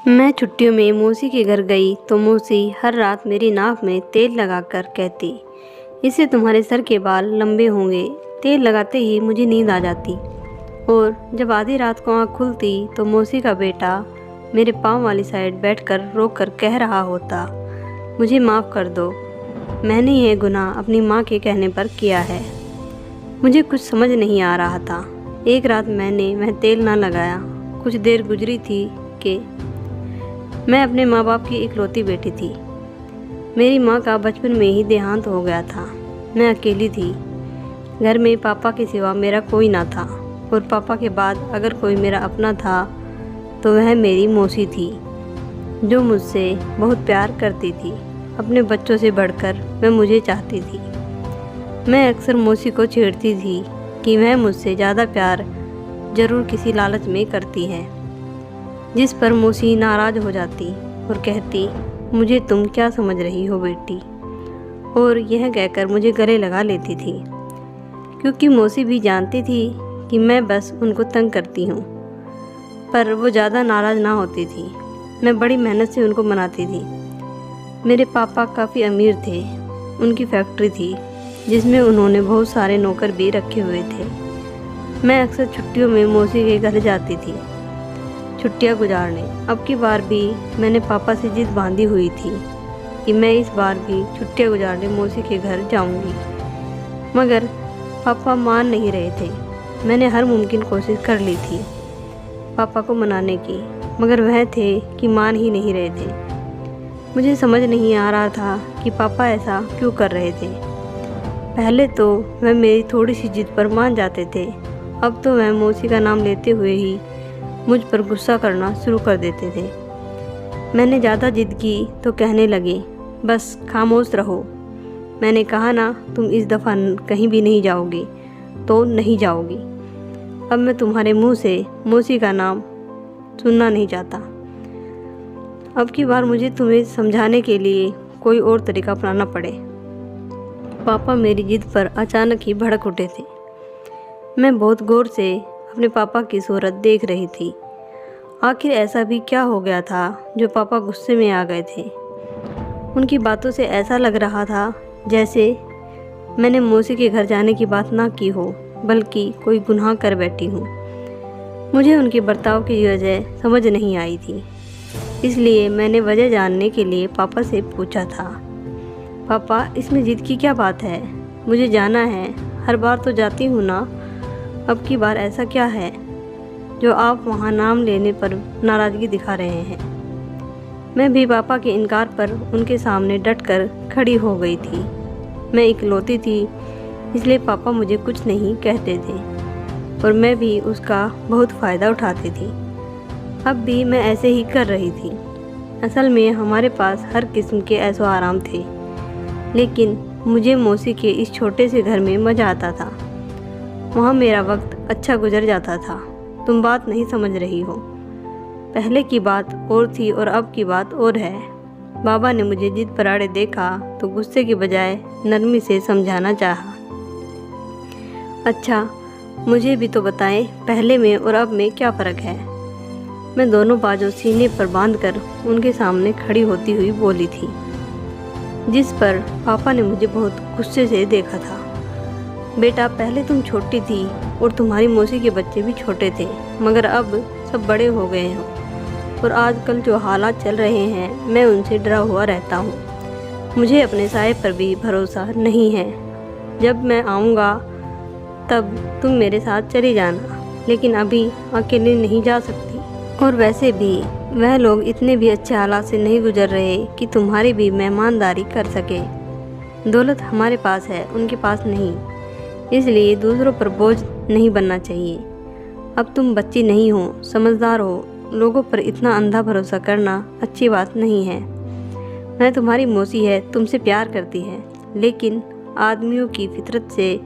मैं छुट्टियों में मौसी के घर गई तो मौसी हर रात मेरी नाक में तेल लगाकर कहती, इससे तुम्हारे सर के बाल लंबे होंगे। तेल लगाते ही मुझे नींद आ जाती और जब आधी रात को आँख खुलती तो मौसी का बेटा मेरे पाँव वाली साइड बैठकर रो कर कह रहा होता, मुझे माफ़ कर दो, मैंने यह गुनाह अपनी माँ के कहने पर किया है। मुझे कुछ समझ नहीं आ रहा था। एक रात मैंने वह तेल ना लगाया। कुछ देर गुजरी थी कि मैं अपने माँ बाप की इकलौती बेटी थी। मेरी माँ का बचपन में ही देहांत हो गया था। मैं अकेली थी। घर में पापा के सिवा मेरा कोई ना था और पापा के बाद अगर कोई मेरा अपना था तो वह मेरी मौसी थी, जो मुझसे बहुत प्यार करती थी। अपने बच्चों से बढ़कर वह मुझे चाहती थी। मैं अक्सर मौसी को छेड़ती थी कि वह मुझसे ज़्यादा प्यार ज़रूर किसी लालच में करती है, जिस पर मौसी नाराज़ हो जाती और कहती, मुझे तुम क्या समझ रही हो बेटी, और यह कहकर मुझे गले लगा लेती थी, क्योंकि मौसी भी जानती थी कि मैं बस उनको तंग करती हूँ। पर वो ज़्यादा नाराज़ ना होती थी। मैं बड़ी मेहनत से उनको मनाती थी। मेरे पापा काफ़ी अमीर थे। उनकी फैक्ट्री थी जिसमें उन्होंने बहुत सारे नौकर भी रखे हुए थे। मैं अक्सर छुट्टियों में मौसी के घर जाती थी छुट्टियां गुजारने। अब की बार भी मैंने पापा से जिद बांधी हुई थी कि मैं इस बार भी छुट्टियां गुजारने मौसी के घर जाऊंगी, मगर पापा मान नहीं रहे थे। मैंने हर मुमकिन कोशिश कर ली थी पापा को मनाने की, मगर वह थे कि मान ही नहीं रहे थे। मुझे समझ नहीं आ रहा था कि पापा ऐसा क्यों कर रहे थे। पहले तो वह मेरी थोड़ी सी जिद पर मान जाते थे, अब तो वह मौसी का नाम लेते हुए ही मुझ पर गुस्सा करना शुरू कर देते थे। मैंने ज़्यादा जिद की तो कहने लगे, बस खामोश रहो। मैंने कहा ना, तुम इस दफ़ा कहीं भी नहीं जाओगी तो नहीं जाओगी। अब मैं तुम्हारे मुंह से मौसी का नाम सुनना नहीं चाहता। अब की बार मुझे तुम्हें समझाने के लिए कोई और तरीका अपनाना पड़े। पापा मेरी जिद पर अचानक ही भड़क उठे थे। मैं बहुत गौर से अपने पापा की सूरत देख रही थी। आखिर ऐसा भी क्या हो गया था जो पापा गुस्से में आ गए थे। उनकी बातों से ऐसा लग रहा था जैसे मैंने मौसी के घर जाने की बात ना की हो, बल्कि कोई गुनाह कर बैठी हूँ। मुझे उनके बर्ताव की वजह समझ नहीं आई थी, इसलिए मैंने वजह जानने के लिए पापा से पूछा था, पापा इसमें जिद की क्या बात है? मुझे जाना है, हर बार तो जाती हूँ ना, अब की बार ऐसा क्या है जो आप वहाँ नाम लेने पर नाराज़गी दिखा रहे हैं? मैं भी पापा के इनकार पर उनके सामने डटकर खड़ी हो गई थी। मैं इकलौती थी, इसलिए पापा मुझे कुछ नहीं कहते थे और मैं भी उसका बहुत फ़ायदा उठाती थी। अब भी मैं ऐसे ही कर रही थी। असल में हमारे पास हर किस्म के ऐशो आराम थे, लेकिन मुझे मौसी के इस छोटे से घर में मज़ा आता था। वहाँ मेरा वक्त अच्छा गुजर जाता था। तुम बात नहीं समझ रही हो। पहले की बात और थी और अब की बात और है। बाबा ने मुझे जिद पर अड़े देखा तो गुस्से के बजाय नरमी से समझाना चाहा। अच्छा, मुझे भी तो बताएं, पहले में और अब में क्या फ़र्क है? मैं दोनों बाजू सीने पर बांधकर उनके सामने खड़ी होती हुई बोली थी, जिस पर पापा ने मुझे बहुत गुस्से से देखा था। बेटा, पहले तुम छोटी थी और तुम्हारी मौसी के बच्चे भी छोटे थे, मगर अब सब बड़े हो गए हो और आजकल जो हालात चल रहे हैं, मैं उनसे डरा हुआ रहता हूँ। मुझे अपने साये पर भी भरोसा नहीं है। जब मैं आऊँगा तब तुम मेरे साथ चली जाना, लेकिन अभी अकेले नहीं जा सकती। और वैसे भी वह लोग इतने भी अच्छे हालात से नहीं गुजर रहे कि तुम्हारी भी मेहमानदारी कर सके। दौलत हमारे पास है, उनके पास नहीं, इसलिए दूसरों पर बोझ नहीं बनना चाहिए। अब तुम बच्ची नहीं हो, समझदार हो। लोगों पर इतना अंधा भरोसा करना अच्छी बात नहीं है। मैं तुम्हारी मौसी है, तुमसे प्यार करती है, लेकिन आदमियों की फितरत से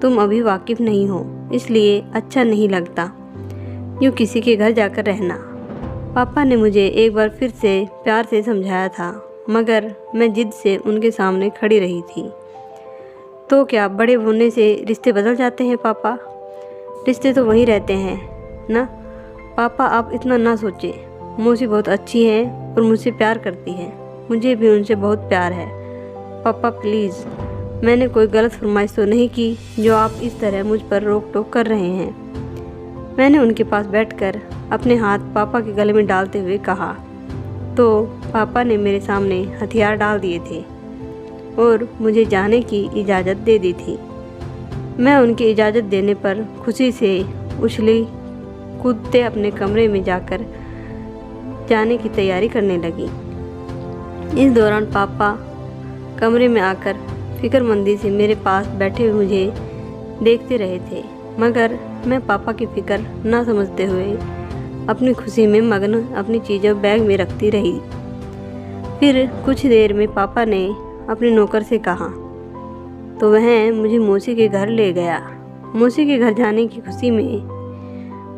तुम अभी वाकिफ़ नहीं हो, इसलिए अच्छा नहीं लगता यूँ किसी के घर जाकर रहना। पापा ने मुझे एक बार फिर से प्यार से समझाया था, मगर मैं जिद से उनके सामने खड़ी रही थी। तो क्या बड़े होने से रिश्ते बदल जाते हैं पापा? रिश्ते तो वही रहते हैं ना। पापा, आप इतना ना सोचें। मौसी बहुत अच्छी है और मुझसे प्यार करती है। मुझे भी उनसे बहुत प्यार है। पापा प्लीज़, मैंने कोई गलत फरमाइश तो नहीं की जो आप इस तरह मुझ पर रोक टोक कर रहे हैं। मैंने उनके पास बैठकर अपने हाथ पापा के गले में डालते हुए कहा। तो पापा ने मेरे सामने हथियार डाल दिए थे और मुझे जाने की इजाज़त दे दी थी। मैं उनकी इजाज़त देने पर खुशी से उछली कूदते अपने कमरे में जाकर जाने की तैयारी करने लगी। इस दौरान पापा कमरे में आकर फिक्रमंदी से मेरे पास बैठे हुए मुझे देखते रहे थे, मगर मैं पापा की फिक्र ना समझते हुए अपनी खुशी में मग्न अपनी चीज़ें बैग में रखती रही। फिर कुछ देर में पापा ने अपने नौकर से कहा तो वह मुझे मौसी के घर ले गया। मौसी के घर जाने की खुशी में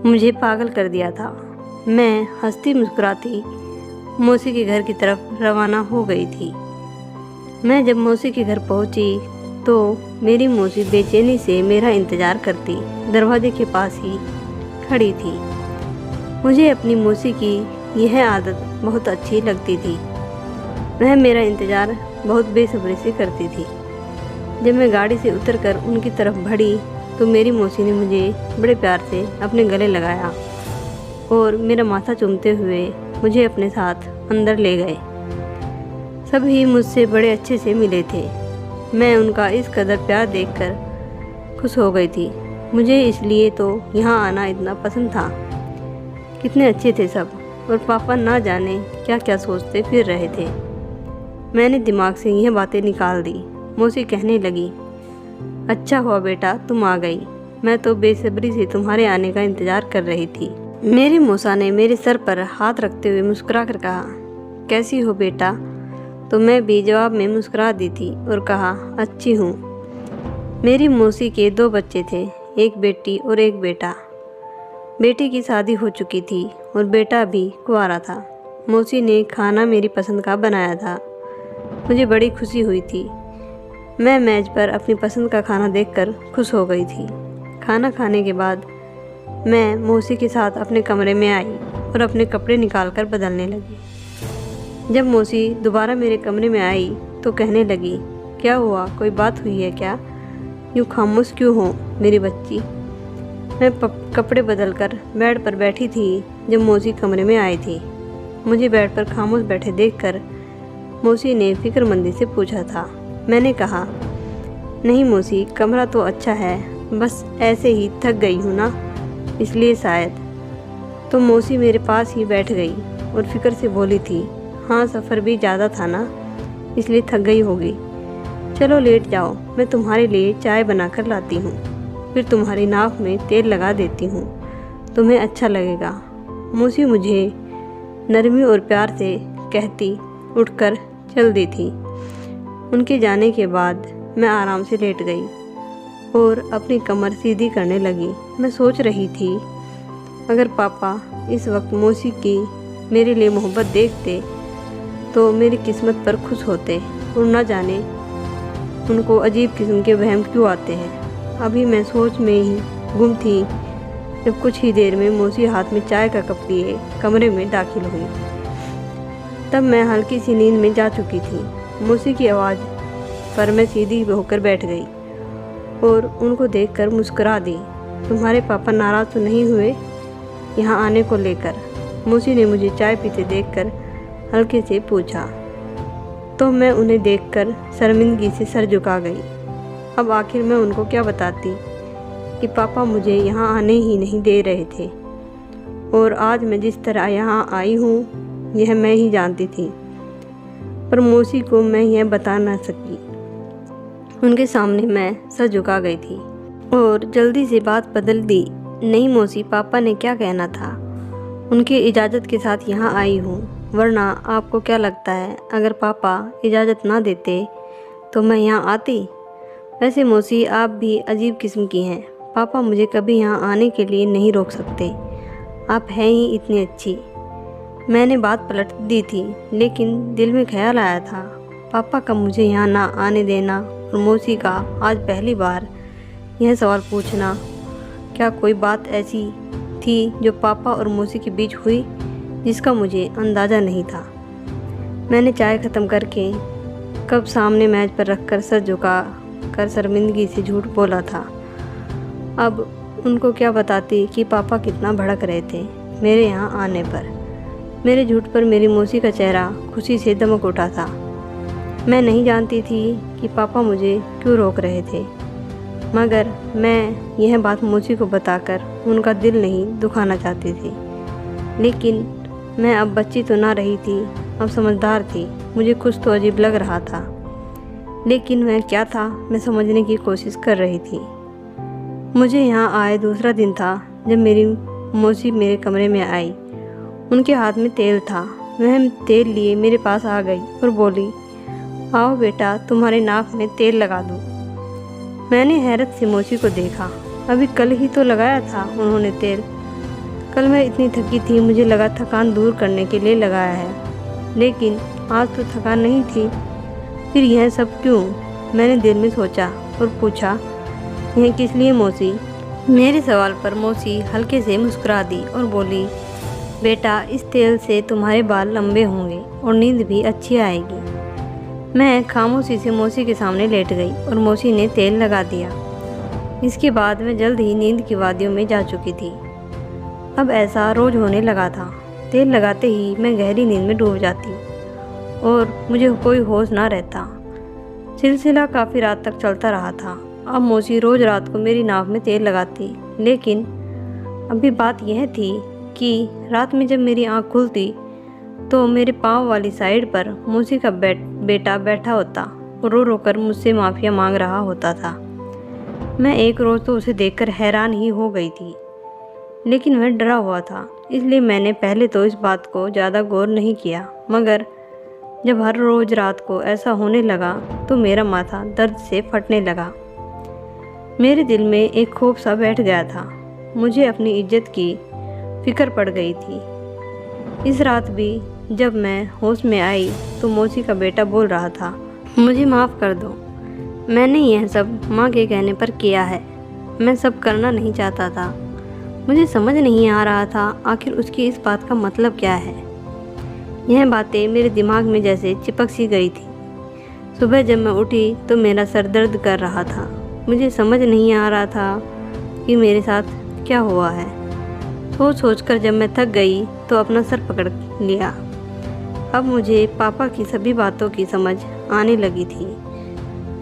मुझे पागल कर दिया था। मैं हंसती मुस्कुराती मौसी के घर की तरफ रवाना हो गई थी। मैं जब मौसी के घर पहुंची तो मेरी मौसी बेचैनी से मेरा इंतज़ार करती दरवाजे के पास ही खड़ी थी। मुझे अपनी मौसी की यह आदत बहुत अच्छी लगती थी। वह मेरा इंतज़ार बहुत बेसब्री से करती थी। जब मैं गाड़ी से उतरकर उनकी तरफ बढ़ी तो मेरी मौसी ने मुझे बड़े प्यार से अपने गले लगाया और मेरा माथा चूमते हुए मुझे अपने साथ अंदर ले गए। सभी मुझसे बड़े अच्छे से मिले थे। मैं उनका इस कदर प्यार देखकर खुश हो गई थी। मुझे इसलिए तो यहाँ आना इतना पसंद था। कितने अच्छे थे सब, और पापा ना जाने क्या क्या सोचते फिर रहे थे। मैंने दिमाग से यह बातें निकाल दी। मौसी कहने लगी, अच्छा हुआ बेटा तुम आ गई। मैं तो बेसब्री से तुम्हारे आने का इंतज़ार कर रही थी। मेरी मौसा ने मेरे सर पर हाथ रखते हुए मुस्कुरा कर कहा, कैसी हो बेटा? तो मैं भी जवाब में मुस्कुरा दी थी और कहा, अच्छी हूँ। मेरी मौसी के 2 बच्चे थे, एक बेटी और एक बेटा। बेटी की शादी हो चुकी थी और बेटा भी कुंवारा था। मौसी ने खाना मेरी पसंद का बनाया था। मुझे बड़ी खुशी हुई थी। मैं मेज़ पर अपनी पसंद का खाना देखकर खुश हो गई थी। खाना खाने के बाद मैं मौसी के साथ अपने कमरे में आई और अपने कपड़े निकालकर बदलने लगी। जब मौसी दोबारा मेरे कमरे में आई तो कहने लगी, क्या हुआ, कोई बात हुई है क्या? यूँ खामोश क्यों हो मेरी बच्ची? मैं कपड़े बदलकर बेड पर बैठी थी जब मौसी कमरे में आई थी। मुझे बेड पर खामोश बैठे देखकर मौसी ने फिक्रमंदी से पूछा था। मैंने कहा, नहीं मौसी, कमरा तो अच्छा है, बस ऐसे ही थक गई हूँ ना, इसलिए शायद। तो मौसी मेरे पास ही बैठ गई और फिक्र से बोली थी, हाँ सफ़र भी ज़्यादा था ना, इसलिए थक गई होगी। चलो लेट जाओ, मैं तुम्हारे लिए चाय बनाकर लाती हूँ, फिर तुम्हारी नाक में तेल लगा देती हूँ, तुम्हें अच्छा लगेगा। मौसी मुझे नरमी और प्यार से कहती उठकर चल दी थी। उनके जाने के बाद मैं आराम से लेट गई और अपनी कमर सीधी करने लगी। मैं सोच रही थी, अगर पापा इस वक्त मौसी की मेरे लिए मोहब्बत देखते तो मेरी किस्मत पर खुश होते, और न जाने उनको अजीब किस्म के वहम क्यों आते हैं। अभी मैं सोच में ही गुम थी जब कुछ ही देर में मौसी हाथ में चाय का कप लिए कमरे में दाखिल हुई। तब मैं हल्की सी नींद में जा चुकी थी। मौसी की आवाज़ पर मैं सीधी होकर बैठ गई और उनको देखकर मुस्कुरा दी। तुम्हारे पापा नाराज़ तो नहीं हुए यहाँ आने को लेकर? मौसी ने मुझे चाय पीते देखकर हल्के से पूछा। तो मैं उन्हें देखकर शर्मिंदगी से सर झुका गई। अब आखिर मैं उनको क्या बताती कि पापा मुझे यहाँ आने ही नहीं दे रहे थे, और आज मैं जिस तरह यहाँ आई हूँ यह मैं ही जानती थी, पर मौसी को मैं यह बता न सकी। उनके सामने मैं सर झुका गई थी और जल्दी से बात बदल दी। नहीं मौसी, पापा ने क्या कहना था, उनकी इजाज़त के साथ यहाँ आई हूँ, वरना आपको क्या लगता है अगर पापा इजाज़त ना देते तो मैं यहाँ आती? वैसे मौसी, आप भी अजीब किस्म की हैं। पापा मुझे कभी यहाँ आने के लिए नहीं रोक सकते, आप हैं ही इतनी अच्छी। मैंने बात पलट दी थी, लेकिन दिल में ख्याल आया था पापा का मुझे यहाँ ना आने देना और मौसी का आज पहली बार यह सवाल पूछना। क्या कोई बात ऐसी थी जो पापा और मौसी के बीच हुई जिसका मुझे अंदाज़ा नहीं था। मैंने चाय ख़त्म करके कप सामने मेज पर रखकर सर झुका कर शर्मिंदगी से झूठ बोला था। अब उनको क्या बताती कि पापा कितना भड़क रहे थे मेरे यहाँ आने पर। मेरे झूठ पर मेरी मौसी का चेहरा खुशी से दमक उठा था। मैं नहीं जानती थी कि पापा मुझे क्यों रोक रहे थे, मगर मैं यह बात मौसी को बताकर उनका दिल नहीं दुखाना चाहती थी। लेकिन मैं अब बच्ची तो ना रही थी, अब समझदार थी। मुझे कुछ तो अजीब लग रहा था, लेकिन वह क्या था मैं समझने की कोशिश कर रही थी। मुझे यहाँ आए दूसरा दिन था जब मेरी मौसी मेरे कमरे में आई। उनके हाथ में तेल था। वह तेल लिए मेरे पास आ गई और बोली, आओ बेटा, तुम्हारे नाक में तेल लगा दूँ। मैंने हैरत से मौसी को देखा। अभी कल ही तो लगाया था उन्होंने तेल। कल मैं इतनी थकी थी, मुझे लगा थकान दूर करने के लिए लगाया है, लेकिन आज तो थकान नहीं थी। फिर यह सब क्यों, मैंने दिल में सोचा और पूछा, यह किस लिए मौसी? मेरे सवाल पर मौसी हल्के से मुस्कुरा दी और बोली, बेटा, इस तेल से तुम्हारे बाल लंबे होंगे और नींद भी अच्छी आएगी। मैं खामोशी से मौसी के सामने लेट गई और मौसी ने तेल लगा दिया। इसके बाद मैं जल्द ही नींद की वादियों में जा चुकी थी। अब ऐसा रोज़ होने लगा था। तेल लगाते ही मैं गहरी नींद में डूब जाती और मुझे कोई होश ना रहता। सिलसिला काफ़ी रात तक चलता रहा था। अब मौसी रोज़ रात को मेरी नाक में तेल लगाती, लेकिन अभी बात यह थी कि रात में जब मेरी आँख खुलती तो मेरे पाँव वाली साइड पर मौसी का बेटा बैठा होता और रो रो कर मुझसे माफ़िया मांग रहा होता था। मैं एक रोज़ तो उसे देखकर हैरान ही हो गई थी, लेकिन वह डरा हुआ था, इसलिए मैंने पहले तो इस बात को ज़्यादा गौर नहीं किया। मगर जब हर रोज़ रात को ऐसा होने लगा तो मेरा माथा दर्द से फटने लगा। मेरे दिल में एक खौफ सा बैठ गया था। मुझे अपनी इज्जत की फिक्र पड़ गई थी। इस रात भी जब मैं होश में आई तो मौसी का बेटा बोल रहा था, मुझे माफ़ कर दो, मैंने यह सब माँ के कहने पर किया है। मैं सब करना नहीं चाहता था। मुझे समझ नहीं आ रहा था आखिर उसकी इस बात का मतलब क्या है। यह बातें मेरे दिमाग में जैसे चिपक सी गई थी। सुबह जब मैं उठी तो मेरा सर दर्द कर रहा था। मुझे समझ नहीं आ रहा था कि मेरे साथ क्या हुआ है। सोच सोच कर जब मैं थक गई तो अपना सर पकड़ लिया। अब मुझे पापा की सभी बातों की समझ आने लगी थी।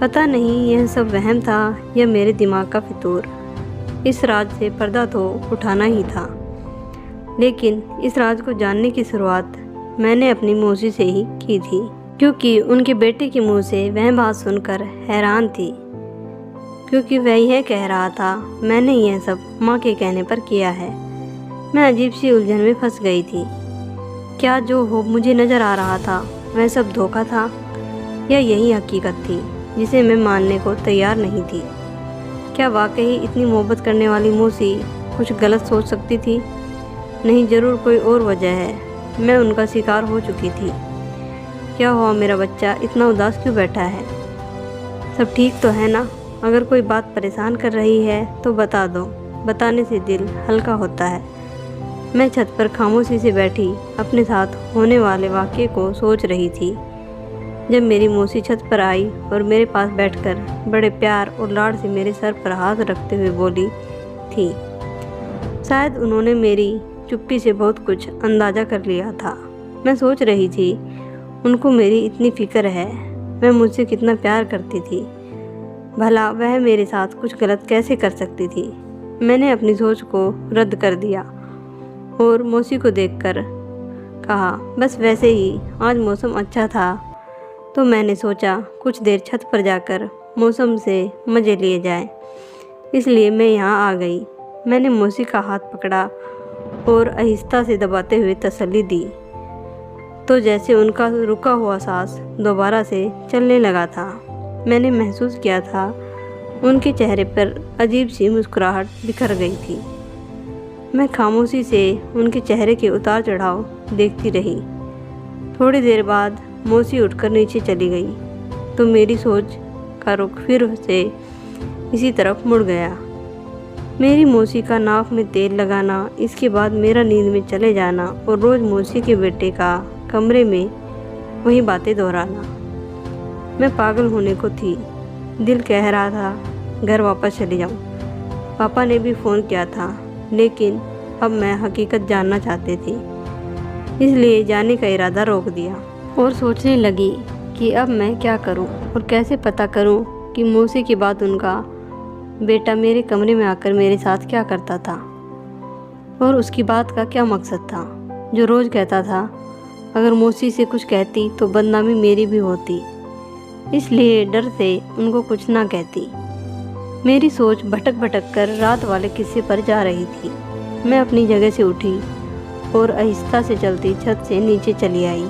पता नहीं यह सब वहम था या मेरे दिमाग का फितूर। इस राज से पर्दा तो उठाना ही था, लेकिन इस राज को जानने की शुरुआत मैंने अपनी मौसी से ही की थी, क्योंकि उनके बेटे के मुंह से वह बात सुनकर हैरान थी। क्योंकि वह यह कह रहा था, मैंने यह सब माँ के कहने पर किया है। मैं अजीब सी उलझन में फंस गई थी। क्या जो हो मुझे नज़र आ रहा था वह सब धोखा था या यही हकीकत थी जिसे मैं मानने को तैयार नहीं थी? क्या वाकई इतनी मोहब्बत करने वाली मौसी कुछ गलत सोच सकती थी? नहीं, ज़रूर कोई और वजह है। मैं उनका शिकार हो चुकी थी। क्या हुआ, मेरा बच्चा इतना उदास क्यों बैठा है? सब ठीक तो है ना? अगर कोई बात परेशान कर रही है तो बता दो, बताने से दिल हल्का होता है। मैं छत पर खामोशी से बैठी अपने साथ होने वाले वाक़ये को सोच रही थी जब मेरी मौसी छत पर आई और मेरे पास बैठकर बड़े प्यार और लाड से मेरे सर पर हाथ रखते हुए बोली थी। शायद उन्होंने मेरी चुप्पी से बहुत कुछ अंदाज़ा कर लिया था। मैं सोच रही थी, उनको मेरी इतनी फ़िक्र है, वह मुझसे कितना प्यार करती थी। भला वह मेरे साथ कुछ गलत कैसे कर सकती थी? मैंने अपनी सोच को रद्द कर दिया और मौसी को देखकर कहा, बस वैसे ही आज मौसम अच्छा था तो मैंने सोचा कुछ देर छत पर जाकर मौसम से मज़े लिए जाए, इसलिए मैं यहाँ आ गई। मैंने मौसी का हाथ पकड़ा और आहिस्ता से दबाते हुए तसल्ली दी, तो जैसे उनका रुका हुआ सांस दोबारा से चलने लगा था। मैंने महसूस किया था उनके चेहरे पर अजीब सी मुस्कुराहट बिखर गई थी। मैं खामोशी से उनके चेहरे के उतार चढ़ाव देखती रही। थोड़ी देर बाद मौसी उठकर नीचे चली गई तो मेरी सोच का रुख फिर से इसी तरफ मुड़ गया। मेरी मौसी का नाक में तेल लगाना, इसके बाद मेरा नींद में चले जाना और रोज़ मौसी के बेटे का कमरे में वही बातें दोहराना। मैं पागल होने को थी। दिल कह रहा था घर वापस चली जाऊं। पापा ने भी फ़ोन किया था, लेकिन अब मैं हकीकत जानना चाहती थी, इसलिए जाने का इरादा रोक दिया और सोचने लगी कि अब मैं क्या करूं और कैसे पता करूं कि मौसी के बाद उनका बेटा मेरे कमरे में आकर मेरे साथ क्या करता था और उसकी बात का क्या मकसद था। जो रोज़ कहता था अगर मौसी से कुछ कहती तो बदनामी मेरी भी होती, इसलिए डर से उनको कुछ ना कहती। मेरी सोच भटक भटक कर रात वाले किस्से पर जा रही थी। मैं अपनी जगह से उठी और आहिस्ता से चलती छत से नीचे चली आई।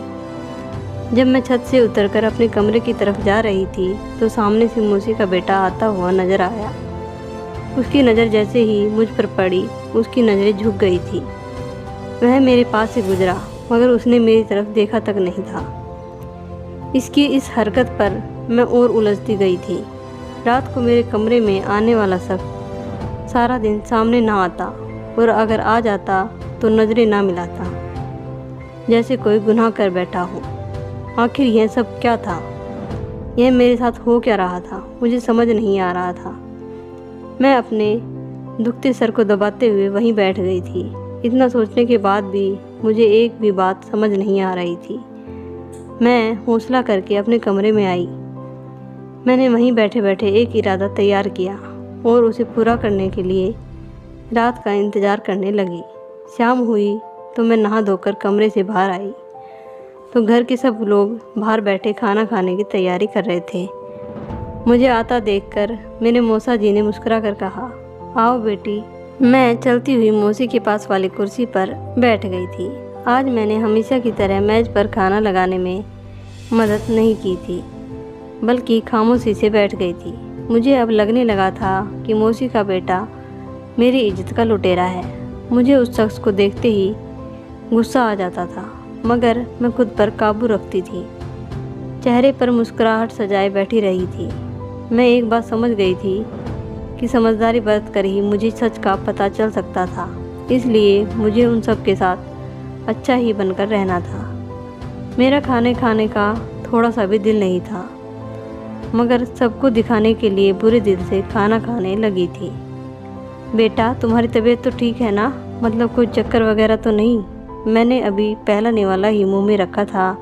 जब मैं छत से उतरकर अपने कमरे की तरफ जा रही थी तो सामने से मौसी का बेटा आता हुआ नजर आया। उसकी नज़र जैसे ही मुझ पर पड़ी, उसकी नज़रें झुक गई थी। वह मेरे पास से गुजरा, मगर उसने मेरी तरफ देखा तक नहीं था। इसकी इस हरकत पर मैं और उलझती गई थी। रात को मेरे कमरे में आने वाला शख्स सारा दिन सामने ना आता और अगर आ जाता तो नज़रें ना मिलाता, जैसे कोई गुनाह कर बैठा हो। आखिर यह सब क्या था? यह मेरे साथ हो क्या रहा था? मुझे समझ नहीं आ रहा था। मैं अपने दुखते सर को दबाते हुए वहीं बैठ गई थी। इतना सोचने के बाद भी मुझे एक भी बात समझ नहीं आ रही थी। मैं हौसला करके अपने कमरे में आई। मैंने वहीं बैठे बैठे एक इरादा तैयार किया और उसे पूरा करने के लिए रात का इंतज़ार करने लगी। शाम हुई तो मैं नहा धोकर कमरे से बाहर आई तो घर के सब लोग बाहर बैठे खाना खाने की तैयारी कर रहे थे। मुझे आता देखकर मेरे मौसा जी ने मुस्कुरा कर कहा, आओ बेटी। मैं चलती हुई मौसी के पास वाली कुर्सी पर बैठ गई थी। आज मैंने हमेशा की तरह मेज़ पर खाना लगाने में मदद नहीं की थी, बल्कि खामोशी से बैठ गई थी। मुझे अब लगने लगा था कि मौसी का बेटा मेरी इज्जत का लुटेरा है। मुझे उस शख्स को देखते ही गुस्सा आ जाता था, मगर मैं खुद पर काबू रखती थी। चेहरे पर मुस्कुराहट सजाए बैठी रही थी। मैं एक बात समझ गई थी कि समझदारी बरत कर ही मुझे सच का पता चल सकता था, इसलिए मुझे उन सब के साथ अच्छा ही बनकर रहना था। मेरा खाने का थोड़ा सा भी दिल नहीं था, मगर सबको दिखाने के लिए बुरे दिल से खाना खाने लगी थी। बेटा, तुम्हारी तबीयत तो ठीक है ना? मतलब कोई चक्कर वगैरह तो नहीं? मैंने अभी पहला निवाला ही मुंह में रखा था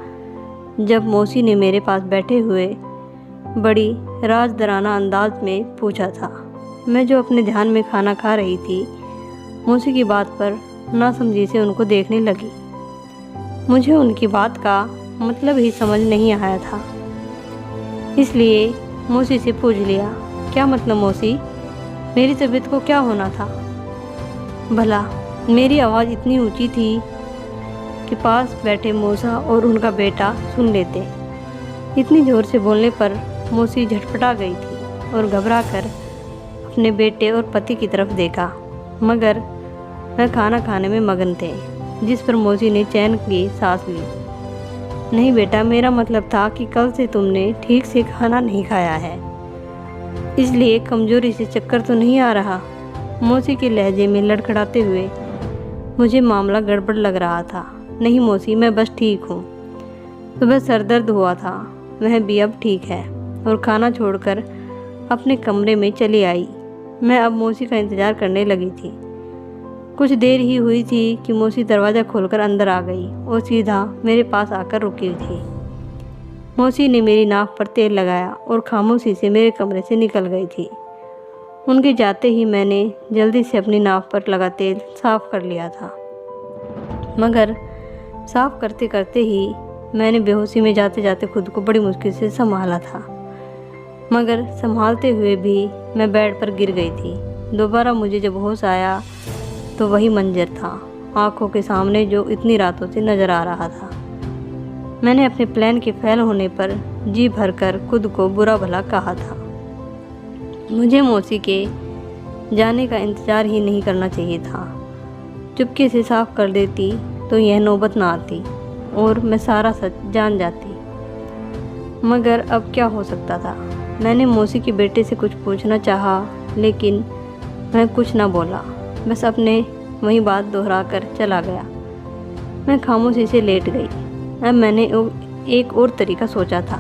जब मौसी ने मेरे पास बैठे हुए बड़ी राजदराना अंदाज में पूछा था। मैं जो अपने ध्यान में खाना खा रही थी, मौसी की बात पर नासमझी से उनको देखने लगी। मुझे उनकी बात का मतलब ही समझ नहीं आया था, इसलिए मौसी से पूछ लिया, क्या मतलब मौसी? मेरी तबीयत को क्या होना था? भला मेरी आवाज़ इतनी ऊंची थी कि पास बैठे मौसा और उनका बेटा सुन लेते। इतनी ज़ोर से बोलने पर मौसी झटपटा गई थी और घबरा कर अपने बेटे और पति की तरफ देखा, मगर वह खाना खाने में मगन थे, जिस पर मौसी ने चैन की सांस ली। नहीं बेटा, मेरा मतलब था कि कल से तुमने ठीक से खाना नहीं खाया है, इसलिए कमज़ोरी से चक्कर तो नहीं आ रहा। मौसी के लहजे में लड़खड़ाते हुए मुझे मामला गड़बड़ लग रहा था। नहीं मौसी, मैं बस ठीक हूँ। सुबह सर दर्द हुआ था, वह भी अब ठीक है, और खाना छोड़कर अपने कमरे में चली आई। मैं अब मौसी का इंतज़ार करने लगी थी। कुछ देर ही हुई थी कि मौसी दरवाज़ा खोलकर अंदर आ गई और सीधा मेरे पास आकर रुकी थी। मौसी ने मेरी नाक पर तेल लगाया और खामोशी से मेरे कमरे से निकल गई थी। उनके जाते ही मैंने जल्दी से अपनी नाक पर लगा तेल साफ़ कर लिया था, मगर साफ़ करते करते ही मैंने बेहोशी में जाते जाते खुद को बड़ी मुश्किल से संभाला था, मगर संभालते हुए भी मैं बेड पर गिर गई थी। दोबारा मुझे जब होश आया तो वही मंजर था आंखों के सामने जो इतनी रातों से नज़र आ रहा था। मैंने अपने प्लान के फेल होने पर जी भरकर खुद को बुरा भला कहा था। मुझे मौसी के जाने का इंतज़ार ही नहीं करना चाहिए था। चुपके से साफ कर देती तो यह नौबत ना आती और मैं सारा सच जान जाती, मगर अब क्या हो सकता था। मैंने मौसी के बेटे से कुछ पूछना चाहा, लेकिन वह कुछ न बोला, बस अपने वही बात दोहरा कर चला गया। मैं खामोशी से लेट गई। अब मैंने एक और तरीका सोचा था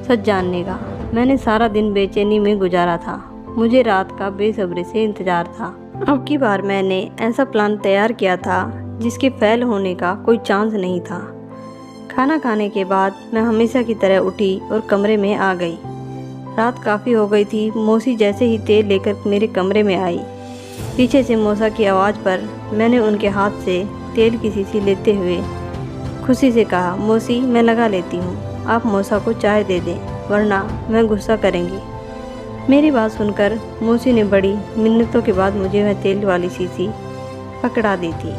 सच जानने का। मैंने सारा दिन बेचैनी में गुजारा था। मुझे रात का बेसब्री से इंतज़ार था। अब की बार मैंने ऐसा प्लान तैयार किया था जिसके फेल होने का कोई चांस नहीं था। खाना खाने के बाद मैं हमेशा की तरह उठी और कमरे में आ गई। रात काफ़ी हो गई थी। मौसी जैसे ही तेल लेकर मेरे कमरे में आई, पीछे से मौसा की आवाज़ पर मैंने उनके हाथ से तेल की शीशी लेते हुए खुशी से कहा, मौसी मैं लगा लेती हूँ, आप मौसा को चाय दे दें वरना मैं गुस्सा करेंगी। मेरी बात सुनकर मौसी ने बड़ी मिन्नतों के बाद मुझे वह तेल वाली शीशी पकड़ा दी थी।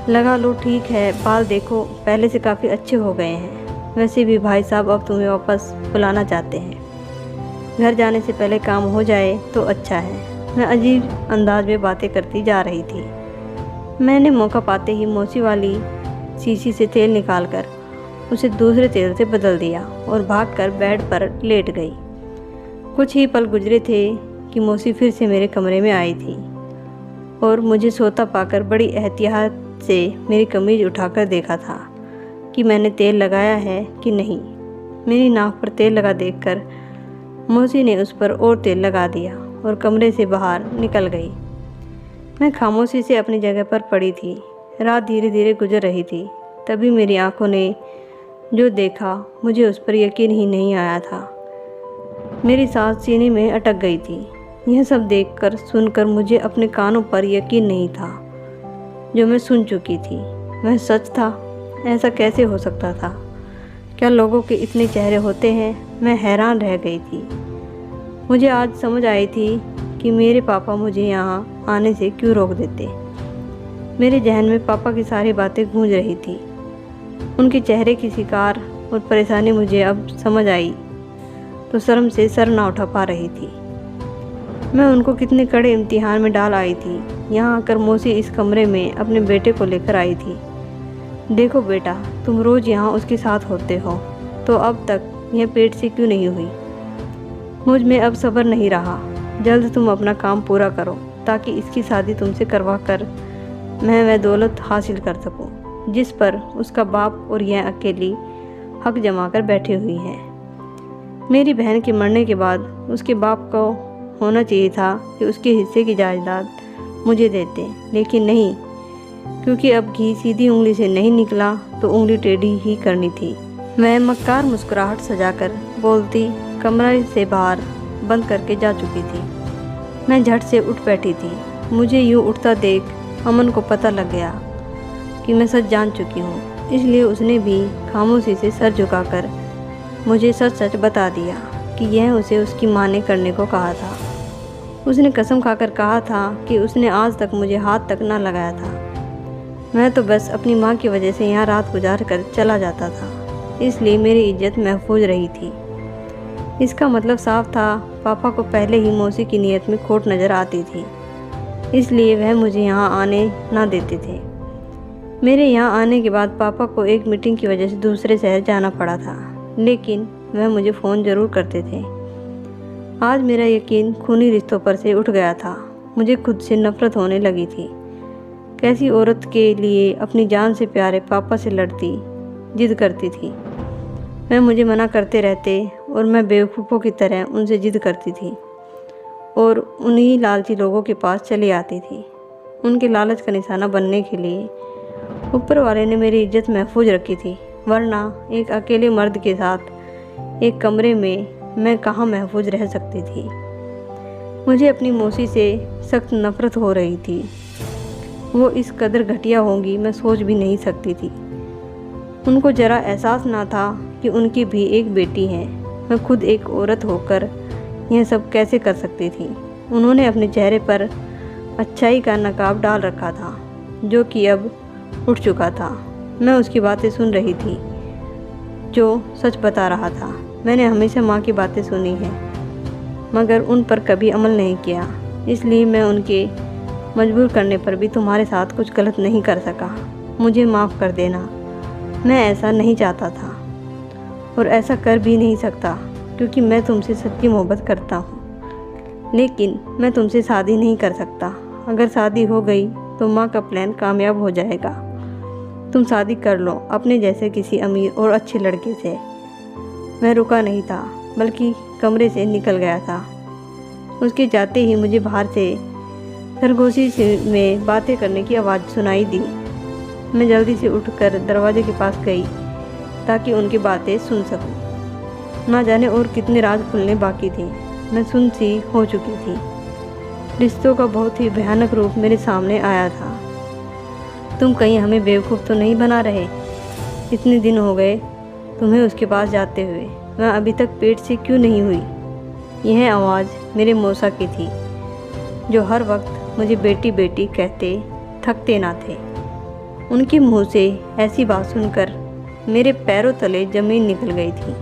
लगा लो, ठीक है, बाल देखो पहले से काफ़ी अच्छे हो गए हैं। वैसे भी भाई साहब अब तुम्हें वापस बुलाना चाहते हैं। घर जाने से पहले काम हो जाए तो अच्छा है। मैं अजीब अंदाज में बातें करती जा रही थी। मैंने मौका पाते ही मौसी वाली शीशी से तेल निकालकर उसे दूसरे तेल से बदल दिया और भागकर बेड पर लेट गई। कुछ ही पल गुजरे थे कि मौसी फिर से मेरे कमरे में आई थी और मुझे सोता पाकर बड़ी एहतियात से मेरी कमीज उठाकर देखा था कि मैंने तेल लगाया है कि नहीं। मेरी नाक पर तेल लगा देखकर मौसी ने उस पर और तेल लगा दिया और कमरे से बाहर निकल गई। मैं खामोशी से अपनी जगह पर पड़ी थी। रात धीरे धीरे गुजर रही थी। तभी मेरी आंखों ने जो देखा मुझे उस पर यकीन ही नहीं आया था। मेरी सांस सीने में अटक गई थी। यह सब देखकर सुनकर मुझे अपने कानों पर यकीन नहीं था जो मैं सुन चुकी थी। वह सच था। ऐसा कैसे हो सकता था? क्या लोगों के इतने चेहरे होते हैं? मैं हैरान रह गई थी। मुझे आज समझ आई थी कि मेरे पापा मुझे यहाँ आने से क्यों रोक देते। मेरे जहन में पापा की सारी बातें गूंज रही थी। उनके चेहरे की शिकार और परेशानी मुझे अब समझ आई तो शर्म से सर ना उठा पा रही थी। मैं उनको कितने कड़े इम्तिहान में डाल आई थी। यहाँ आकर मौसी इस कमरे में अपने बेटे को लेकर आई थी। देखो बेटा, तुम रोज़ यहाँ उसके साथ होते हो तो अब तक यह पेट से क्यों नहीं हुई? मुझ में अब सब्र नहीं रहा। जल्द तुम अपना काम पूरा करो ताकि इसकी शादी तुमसे करवा कर मैं वह दौलत हासिल कर सकूं जिस पर उसका बाप और यह अकेली हक जमा कर बैठी हुई है। मेरी बहन के मरने के बाद उसके बाप को होना चाहिए था कि उसके हिस्से की जायदाद मुझे देते, लेकिन नहीं, क्योंकि अब घी सीधी उंगली से नहीं निकला तो उंगली टेढ़ी ही करनी थी। मैं मक्कार मुस्कुराहट सजाकर बोलती कमरे से बाहर बंद करके जा चुकी थी। मैं झट से उठ बैठी थी। मुझे यूँ उठता देख अमन को पता लग गया कि मैं सच जान चुकी हूँ, इसलिए उसने भी खामोशी से सर झुकाकर मुझे सच सच बता दिया कि यह उसे उसकी माँ ने करने को कहा था। उसने कसम खाकर कहा था कि उसने आज तक मुझे हाथ तक ना लगाया था। मैं तो बस अपनी माँ की वजह से यहाँ रात गुजार कर चला जाता था, इसलिए मेरी इज्जत महफूज रही थी। इसका मतलब साफ था, पापा को पहले ही मौसी की नीयत में खोट नज़र आती थी, इसलिए वह मुझे यहाँ आने ना देते थे। मेरे यहाँ आने के बाद पापा को एक मीटिंग की वजह से दूसरे शहर जाना पड़ा था, लेकिन वह मुझे फ़ोन ज़रूर करते थे। आज मेरा यकीन खूनी रिश्तों पर से उठ गया था। मुझे खुद से नफ़रत होने लगी थी। कैसी औरत के लिए अपनी जान से प्यारे पापा से लड़ती, जिद करती थी। वह मुझे मना करते रहते और मैं बेवकूफ़ों की तरह उनसे जिद करती थी और उन्हीं लालची लोगों के पास चली आती थी। उनके लालच का निशाना बनने के लिए ऊपर वाले ने मेरी इज्जत महफूज रखी थी, वरना एक अकेले मर्द के साथ एक कमरे में मैं कहाँ महफूज रह सकती थी। मुझे अपनी मौसी से सख्त नफ़रत हो रही थी। वो इस कदर घटिया होंगी मैं सोच भी नहीं सकती थी। उनको ज़रा एहसास ना था कि उनकी भी एक बेटी है। मैं खुद एक औरत होकर यह सब कैसे कर सकती थी। उन्होंने अपने चेहरे पर अच्छाई का नकाब डाल रखा था जो कि अब उठ चुका था। मैं उसकी बातें सुन रही थी जो सच बता रहा था। मैंने हमेशा माँ की बातें सुनी हैं मगर उन पर कभी अमल नहीं किया, इसलिए मैं उनके मजबूर करने पर भी तुम्हारे साथ कुछ गलत नहीं कर सका। मुझे माफ़ कर देना। मैं ऐसा नहीं चाहता था और ऐसा कर भी नहीं सकता क्योंकि मैं तुमसे सच्ची मोहब्बत करता हूँ। लेकिन मैं तुमसे शादी नहीं कर सकता। अगर शादी हो गई तो माँ का प्लान कामयाब हो जाएगा। तुम शादी कर लो अपने जैसे किसी अमीर और अच्छे लड़के से। मैं रुका नहीं था, बल्कि कमरे से निकल गया था। उसके जाते ही मुझे बाहर से सरगोशी में बातें करने की आवाज़ सुनाई दी। मैं जल्दी से उठकर दरवाजे के पास गई ताकि उनकी बातें सुन सकूं। ना जाने और कितने राज खुलने बाकी थे। मैं सुन सी हो चुकी थी। रिश्तों का बहुत ही भयानक रूप मेरे सामने आया था। तुम कहीं हमें बेवकूफ़ तो नहीं बना रहे? इतने दिन हो गए तुम्हें उसके पास जाते हुए, मैं अभी तक पेट से क्यों नहीं हुई? यह आवाज़ मेरे मौसा की थी, जो हर वक्त मुझे बेटी बेटी कहते थकते ना थे। उनके मुंह से ऐसी बात सुनकर मेरे पैरों तले ज़मीन निकल गई थी।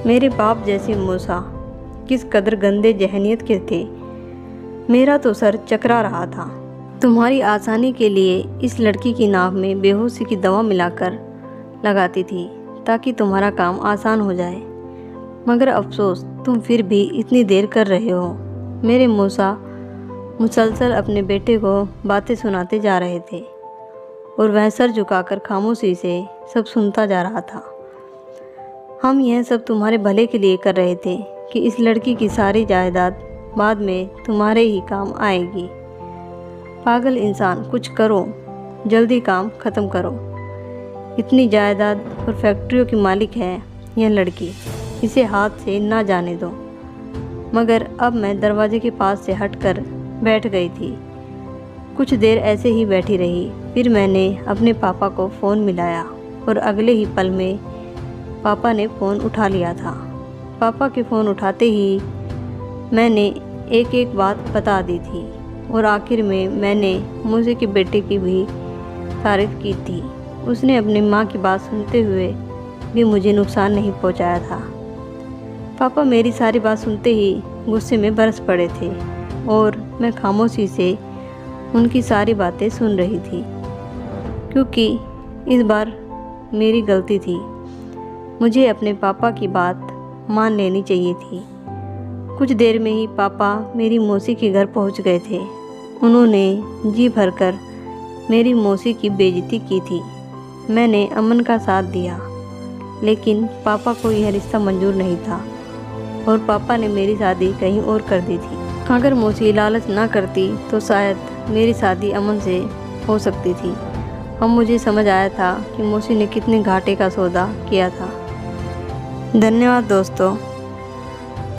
मेरे बाप जैसे मौसा किस कदर गंदे जहनियत के थे। मेरा तो सर चकरा रहा था। तुम्हारी आसानी के लिए इस लड़की की नाक में बेहोशी की दवा मिलाकर लगाती थी ताकि तुम्हारा काम आसान हो जाए, मगर अफसोस तुम फिर भी इतनी देर कर रहे हो। मेरे मौसा मुसलसल अपने बेटे को बातें सुनाते जा रहे थे और वह सर झुकाकर खामोशी से सब सुनता जा रहा था। हम यह सब तुम्हारे भले के लिए कर रहे थे कि इस लड़की की सारी जायदाद बाद में तुम्हारे ही काम आएगी। पागल इंसान, कुछ करो, जल्दी काम ख़त्म करो। इतनी जायदाद और फैक्ट्रियों की मालिक है यह लड़की, इसे हाथ से ना जाने दो। मगर अब मैं दरवाजे के पास से हटकर बैठ गई थी। कुछ देर ऐसे ही बैठी रही, फिर मैंने अपने पापा को फ़ोन मिलाया और अगले ही पल में पापा ने फ़ोन उठा लिया था। पापा के फ़ोन उठाते ही मैंने एक एक बात बता दी थी और आखिर में मैंने मौसी के बेटे की भी तारीफ़ की थी। उसने अपनी माँ की बात सुनते हुए भी मुझे नुकसान नहीं पहुँचाया था। पापा मेरी सारी बात सुनते ही गुस्से में बरस पड़े थे और मैं खामोशी से उनकी सारी बातें सुन रही थी, क्योंकि इस बार मेरी गलती थी। मुझे अपने पापा की बात मान लेनी चाहिए थी। कुछ देर में ही पापा मेरी मौसी के घर पहुंच गए थे। उन्होंने जी भरकर मेरी मौसी की बेइज्जती की थी। मैंने अमन का साथ दिया, लेकिन पापा को यह रिश्ता मंजूर नहीं था और पापा ने मेरी शादी कहीं और कर दी थी। अगर मौसी लालच ना करती तो शायद मेरी शादी अमन से हो सकती थी। अब मुझे समझ आया था कि मौसी ने कितने घाटे का सौदा किया था। धन्यवाद दोस्तों।